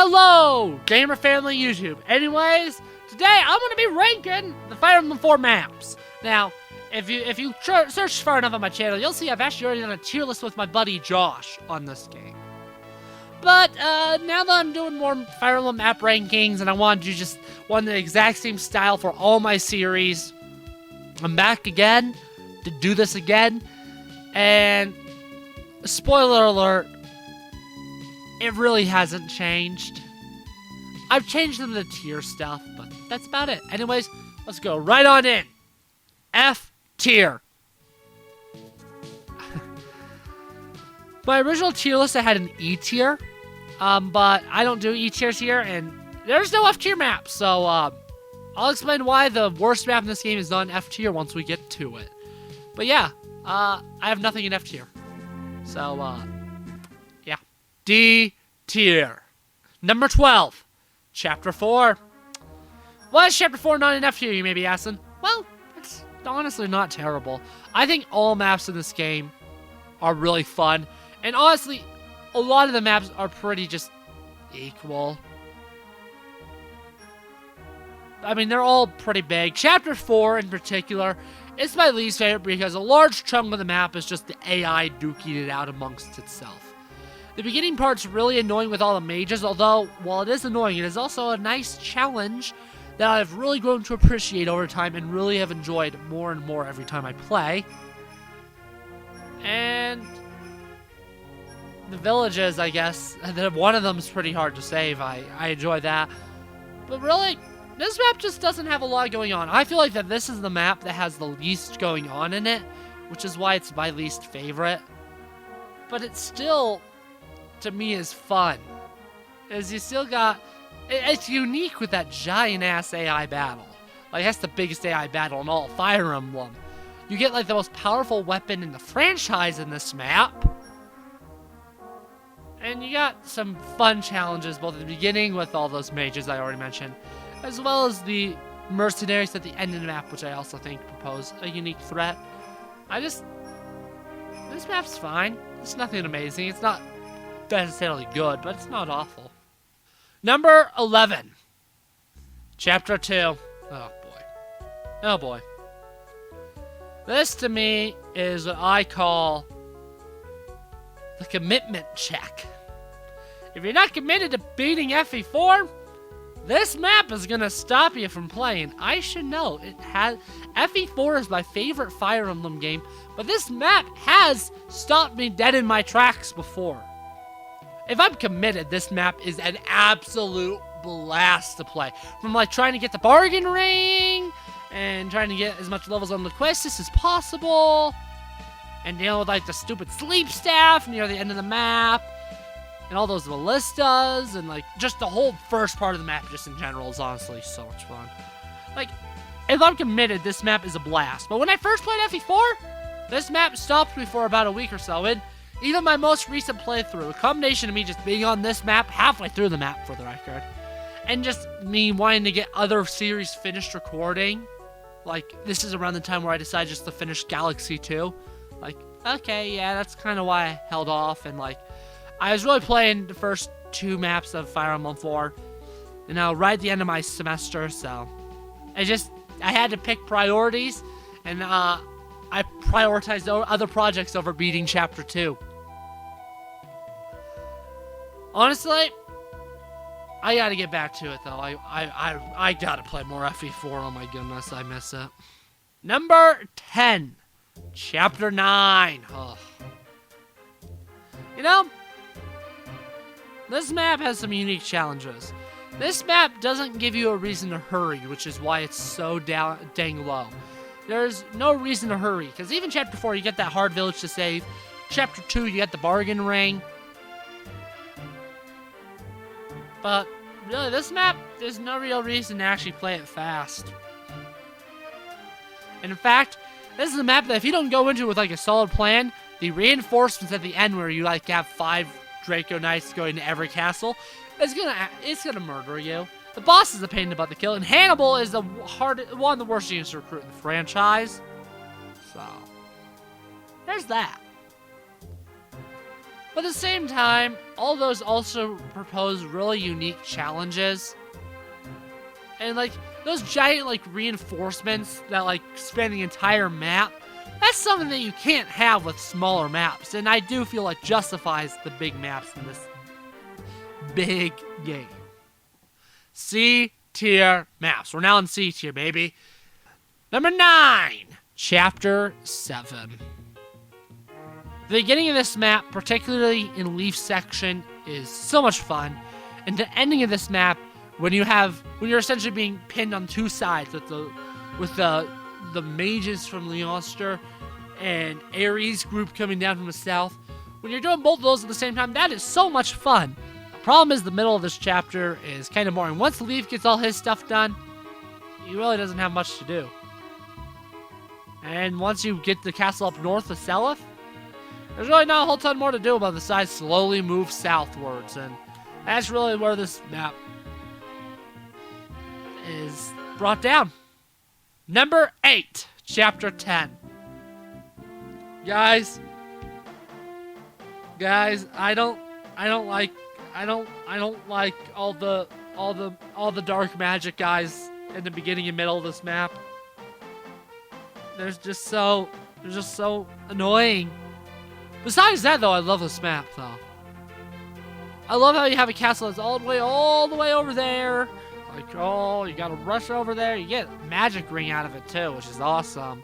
Hello, gamer family YouTube. Anyways, today I'm going to be ranking the Fire Emblem 4 maps. Now, if you search far enough on my channel, you'll see I've actually already done a tier list with my buddy Josh on this game. But now that I'm doing more Fire Emblem map rankings and I want to do just one the exact same style for all my series, I'm back again to do this again. And spoiler alert, it really hasn't changed. I've changed some of the tier stuff, but that's about it. Anyways, let's go right on in. F tier. My original tier list, I had an E tier, but I don't do E tiers here, and there's no F tier map, so I'll explain why the worst map in this game is not an F tier once we get to it. But yeah, I have nothing in F tier. So, yeah. D tier. Number 12. Chapter 4. Why is Chapter 4 not an F tier, you may be asking? Well, it's honestly not terrible. I think all maps in this game are really fun. And honestly, a lot of the maps are pretty just equal. I mean, they're all pretty big. Chapter 4 in particular is my least favorite because a large chunk of the map is just the AI duking it out amongst itself. The beginning part's really annoying with all the mages, although, while it is annoying, it is also a nice challenge that I've really grown to appreciate over time and really have enjoyed more and more every time I play. And the villages, I guess, one of them is pretty hard to save. I enjoy that. But really, this map just doesn't have a lot going on. I feel like that this is the map that has the least going on in it, which is why it's my least favorite. But it's still, to me, is fun. As you still got, it's unique with that giant-ass AI battle. Like, that's the biggest AI battle in all of Fire Emblem. You get, like, the most powerful weapon in the franchise in this map. And you got some fun challenges, both at the beginning with all those mages I already mentioned, as well as the mercenaries at the end of the map, which I also think propose a unique threat. This map's fine. It's nothing amazing. It's not necessarily good, but it's not awful. Number 11. Chapter 2. Oh boy. Oh boy. This to me is what I call the commitment check. If you're not committed to beating FE4, this map is gonna stop you from playing. I should know. FE4 is my favorite Fire Emblem game, but this map has stopped me dead in my tracks before. If I'm committed, this map is an absolute blast to play. From like trying to get the bargain ring, and trying to get as much levels on the quest as possible, and dealing with like the stupid sleep staff near the end of the map, and all those ballistas, and like just the whole first part of the map just in general is honestly so much fun. Like, if I'm committed, this map is a blast. But when I first played FE4, this map stopped me for about a week or so, and even my most recent playthrough, a combination of me just being on this map halfway through the map for the record, and just me wanting to get other series finished recording. Like, this is around the time where I decided just to finish Galaxy 2. Like, okay, yeah, that's kind of why I held off, and like, I was really playing the first 2 maps of Fire Emblem 4, you know, right at the end of my semester, so I had to pick priorities, and I prioritized other projects over beating Chapter 2. Honestly, I gotta get back to it, though. I gotta play more FE4, oh my goodness, I miss it. Number 10. Chapter 9. Ugh. You know, this map has some unique challenges. This map doesn't give you a reason to hurry, which is why it's so dang low. There's no reason to hurry, because even Chapter 4, you get that hard village to save. Chapter 2, you get the bargain ring. But really, this map, there's no real reason to actually play it fast. And in fact, this is a map that if you don't go into it with like a solid plan, the reinforcements at the end where you like have 5 Draco Knights going to every castle, it's gonna murder you. The boss is a pain in the butt to kill, and Hannibal is one of the worst units to recruit in the franchise. So, there's that. But at the same time, all those also propose really unique challenges. And like those giant like reinforcements that like span the entire map, that's something that you can't have with smaller maps. And I do feel like justifies the big maps in this big game. C tier maps. We're now in C tier, baby. Number 9, Chapter 7. The beginning of this map, particularly in Leaf section, is so much fun. And the ending of this map, when you're essentially being pinned on two sides with the mages from Leonster and Ares group coming down from the south, when you're doing both of those at the same time, that is so much fun. The problem is the middle of this chapter is kind of boring. Once Leaf gets all his stuff done, he really doesn't have much to do. And once you get the castle up north of Selith, there's really not a whole ton more to do about besides slowly move southwards. And that's really where this map is brought down. Number 8, Chapter 10. Guys, I don't like all the dark magic guys in the beginning and middle of this map. They're just so annoying. Besides that, though, I love this map, though. I love how you have a castle that's all the way over there. Like, oh, you gotta rush over there. You get a magic ring out of it, too, which is awesome.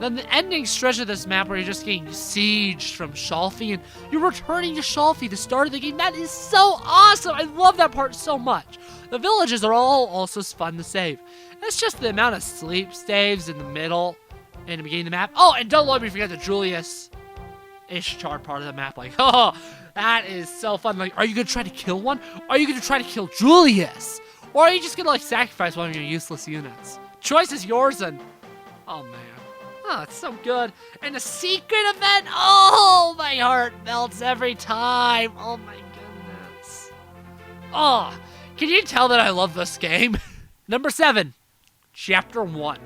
Then the ending stretch of this map where you're just getting sieged from Shalfi, and you're returning to Shalfi, the start of the game. That is so awesome. I love that part so much. The villages are all also fun to save. It's just the amount of sleep staves in the middle and the beginning of the map. Oh, and don't let me forget the Julius Ishtar part of the map. Like, oh, that is so fun. Like, are you going to try to kill one? Are you going to try to kill Julius? Or are you just going to, like, sacrifice one of your useless units? Choice is yours, and... oh, man. Oh, it's so good. And the secret event, oh, my heart melts every time. Oh, my goodness. Oh, can you tell that I love this game? Number 7, Chapter 1.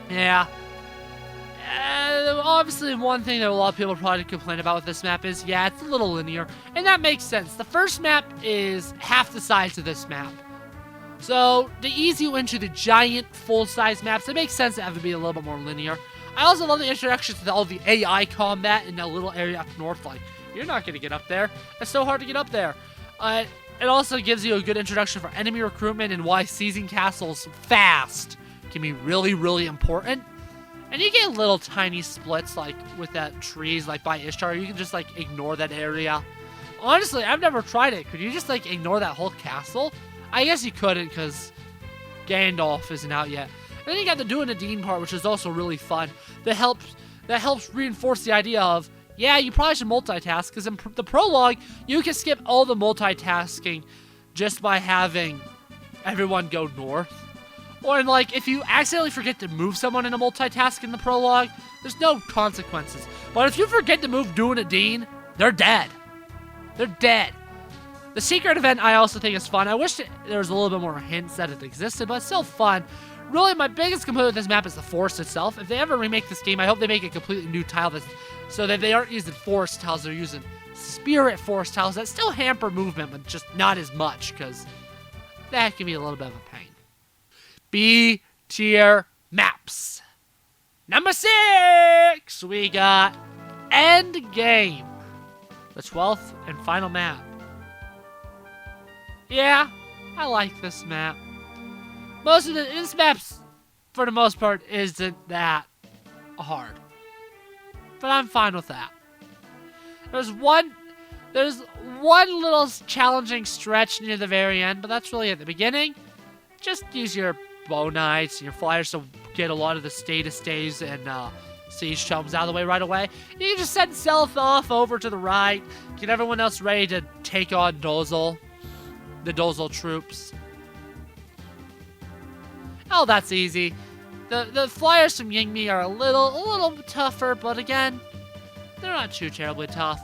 Yeah. Obviously, one thing that a lot of people probably complain about with this map is, yeah, it's a little linear. And that makes sense. The first map is half the size of this map. So, to ease you into the giant, full-size maps, it makes sense to have it be a little bit more linear. I also love the introductions to all the AI combat in that little area up north. Like, you're not going to get up there. It's so hard to get up there. It also gives you a good introduction for enemy recruitment and why seizing castles fast can be really, really important. And you get little tiny splits, like, with that trees, like, by Ishtar. You can just, like, ignore that area. Honestly, I've never tried it. Could you just, like, ignore that whole castle? I guess you couldn't, because Gandalf isn't out yet. And then you got the Dunedain part, which is also really fun. That helps reinforce the idea of, yeah, you probably should multitask, because in the prologue, you can skip all the multitasking just by having everyone go north. Or, like, if you accidentally forget to move someone in a multitask in the prologue, there's no consequences. But if you forget to move Dunedain, they're dead. They're dead. The secret event I also think is fun. I wish there was a little bit more hints that it existed, but it's still fun. Really, my biggest complaint with this map is the forest itself. If they ever remake this game, I hope they make a completely new tile so that they aren't using forest tiles, they're using spirit forest tiles that still hamper movement, but just not as much, because that can be a little bit of a pain. B tier maps. Number 6, we got Endgame, the 12th and final map. Yeah, I like this map. This map's, for the most part, isn't that hard. But I'm fine with that. There's one little challenging stretch near the very end, but that's really at the beginning. Just use your bow knights and your flyers to get a lot of the stays and siege chums out of the way right away. You can just send Selith off over to the right, get everyone else ready to take on Dozil, the Dozil troops. Oh, that's easy. The flyers from Yingmi are a little tougher, but again, they're not too terribly tough.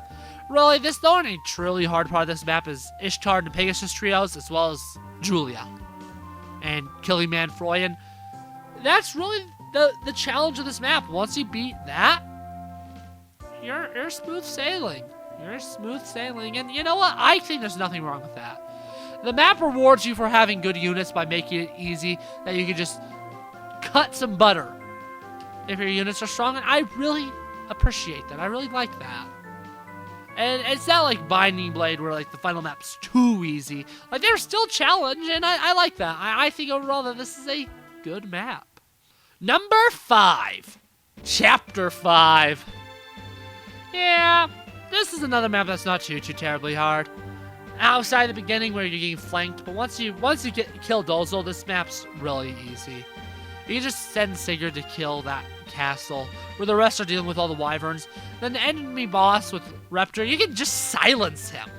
Really, the only truly hard part of this map is Ishtar and the Pegasus trios, as well as Julia and killing Manfroyen. That's really the challenge of this map. Once you beat that, you're smooth sailing. You're smooth sailing, and you know what? I think there's nothing wrong with that. The map rewards you for having good units by making it easy that you can just cut some butter if your units are strong, and I really appreciate that. I really like that. And it's not like Binding Blade where like the final map's too easy. Like there's still challenge, and I like that. I think overall that this is a good map. Number 5. Chapter 5. Yeah, this is another map that's not too terribly hard. Outside the beginning where you're getting flanked, but once you kill Dozel, this map's really easy. You can just send Sigurd to kill that castle, where the rest are dealing with all the wyverns. Then the enemy boss with Raptor, you can just silence him.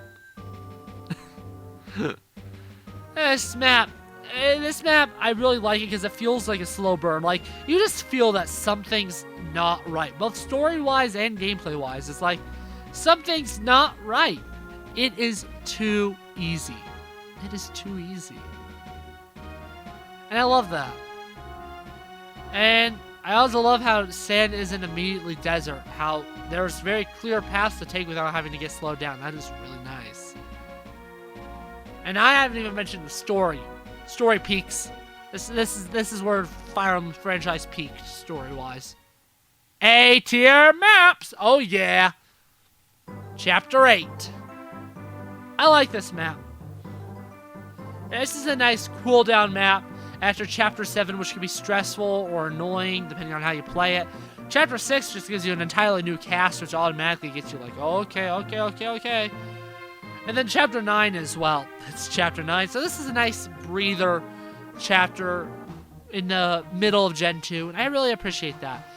This map, I really like it because it feels like a slow burn. Like, you just feel that something's not right. Both story-wise and gameplay-wise. It's like, something's not right. It is too easy. It is too easy. And I love that. And I also love how sand isn't immediately desert. How there's very clear paths to take without having to get slowed down. That is really nice. And I haven't even mentioned the story. Story peaks. This is where Fire Emblem franchise peaked story-wise. A-tier maps! Oh yeah! Chapter 8. I like this map. This is a nice cooldown map after Chapter 7, which can be stressful or annoying, depending on how you play it. Chapter 6 just gives you an entirely new cast, which automatically gets you like, okay. And then Chapter 9 as well. It's Chapter 9. So this is a nice breather chapter in the middle of Gen 2, and I really appreciate that.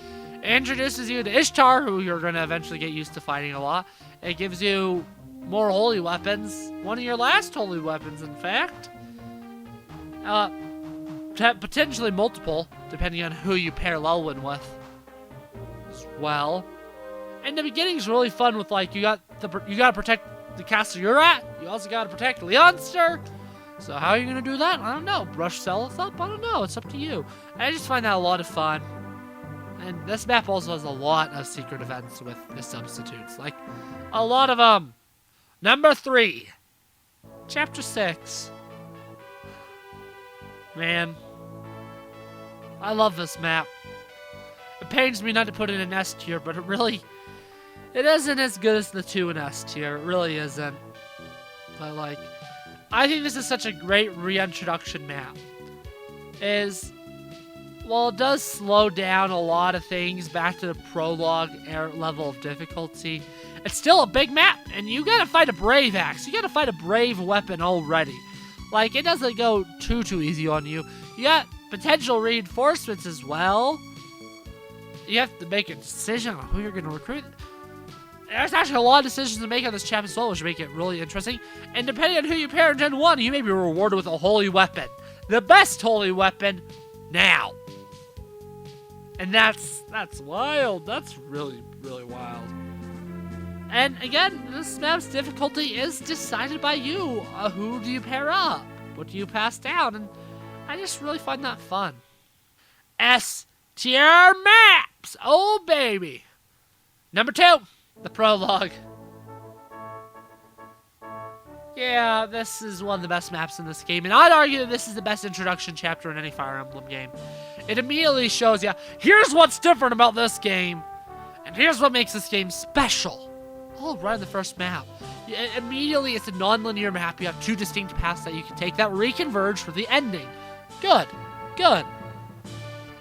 It introduces you to Ishtar, who you're going to eventually get used to fighting a lot. It gives you more holy weapons. One of your last holy weapons, in fact. Potentially multiple, depending on who you pair Lelwyn with as well. And the beginning's really fun with, like, you gotta protect the castle you're at. You also gotta protect Leonster. So how are you gonna do that? I don't know. Brush Selith up? I don't know. It's up to you. I just find that a lot of fun. And this map also has a lot of secret events with the substitutes. Like, a lot of them. Number 3. Chapter 6. Man, I love this map. It pains me not to put it in S tier, but it isn't as good as the 2 in S tier. It really isn't. But like, I think this is such a great reintroduction map. While it does slow down a lot of things back to the prologue level of difficulty, it's still a big map, and you gotta fight a brave axe. You gotta fight a brave weapon already. Like, it doesn't go too easy on you. You got potential reinforcements as well. You have to make a decision on who you're going to recruit. There's actually a lot of decisions to make on this chapter as well, which make it really interesting. And depending on who you pair in Gen 1, you may be rewarded with a holy weapon. The best holy weapon now. And that's wild. That's really wild. And again, this map's difficulty is decided by you. Who do you pair up? What do you pass down? And I just really find that fun. S tier maps! Oh, baby. Number 2, the prologue. Yeah, this is one of the best maps in this game, and I'd argue that this is the best introduction chapter in any Fire Emblem game. It immediately shows you, here's what's different about this game, and here's what makes this game special. All right in the first map. Immediately, it's a non-linear map. You have 2 distinct paths that you can take that reconverge for the ending. Good.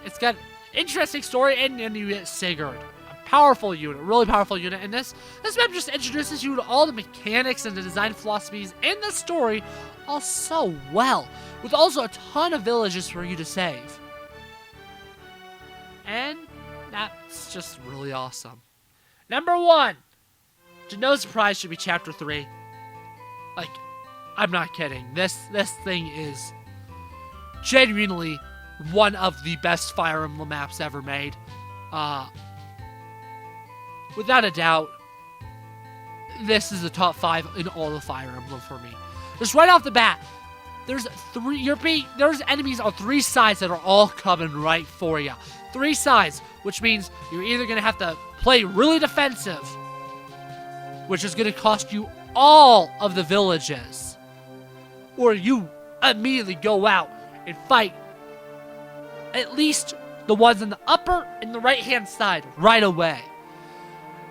It's got interesting story, and you get Sigurd. A powerful unit, really powerful unit. And this map just introduces you to all the mechanics and the design philosophies and the story all so well, with also a ton of villages for you to save. And that's just really awesome. Number 1. To no surprise, should be Chapter 3. Like, I'm not kidding. This thing is genuinely one of the best Fire Emblem maps ever made. Without a doubt, this is the top 5 in all of Fire Emblem for me. Just right off the bat, there's enemies on 3 sides that are all coming right for you. 3 sides, which means you're either gonna have to play really defensive, which is going to cost you all of the villages. Or you immediately go out and fight at least the ones on the upper and the right-hand side right away.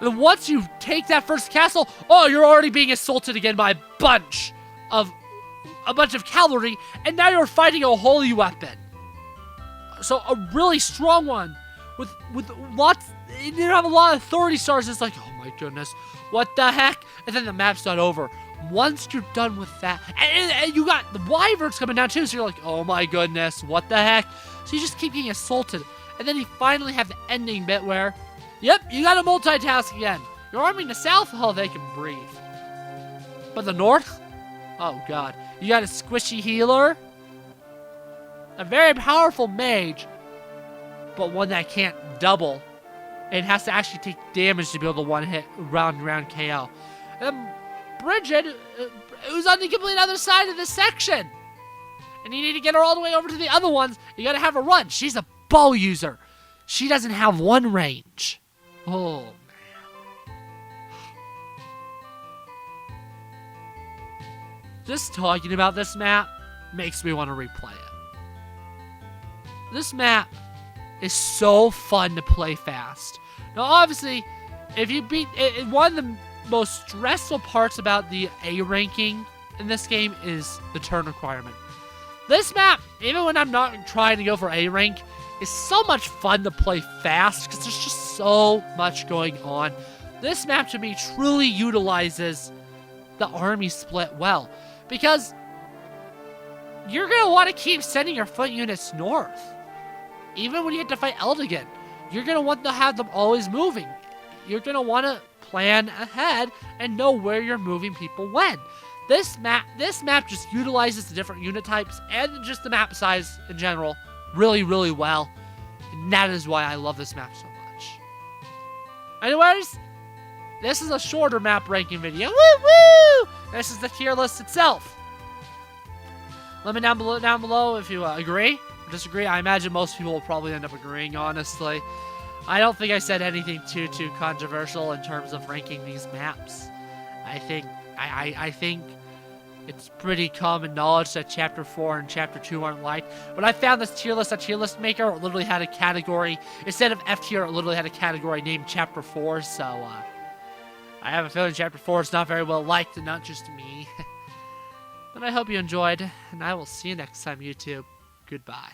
And once you take that first castle, oh, you're already being assaulted again by a bunch of cavalry, and now you're fighting a holy weapon. So a really strong one with lots. You have a lot of authority stars. It's like, oh my goodness, what the heck? And then the map's not over. Once you're done with that, and you got the wyverns coming down too, so you're like, oh my goodness, what the heck? So you just keep getting assaulted, and then you finally have the ending bit where, yep, you gotta multitask again. Your army in the south, oh, they can breathe. But the north, oh god, you got a squishy healer, a very powerful mage, but one that can't double. It has to actually take damage to be able to one-hit round KO. And then Bridget, who's on the complete other side of this section. And you need to get her all the way over to the other ones. You gotta have her run. She's a bow user. She doesn't have one range. Oh, man. Just talking about this map makes me want to replay it. This map is so fun to play fast. Now, obviously, if you beat it, one of the most stressful parts about the A ranking in this game is the turn requirement. This map, even when I'm not trying to go for A rank, is so much fun to play fast because there's just so much going on. This map to me truly utilizes the army split well, because you're going to want to keep sending your foot units north. Even when you get to fight Eldigan, you're going to want to have them always moving. You're going to want to plan ahead and know where you're moving people when. This map just utilizes the different unit types and just the map size in general really, really well. And that is why I love this map so much. Anyways, this is a shorter map ranking video. Woo woo! This is the tier list itself. Let me down below if you agree or disagree. I imagine most people will probably end up agreeing, honestly. I don't think I said anything too controversial in terms of ranking these maps. I think it's pretty common knowledge that Chapter 4 and Chapter 2 aren't liked. When I found this tier list, a tier list maker, it literally had a category. Instead of F tier, it literally had a category named Chapter 4, so I have a feeling Chapter 4 is not very well liked, and not just me. But I hope you enjoyed, and I will see you next time, YouTube. Goodbye.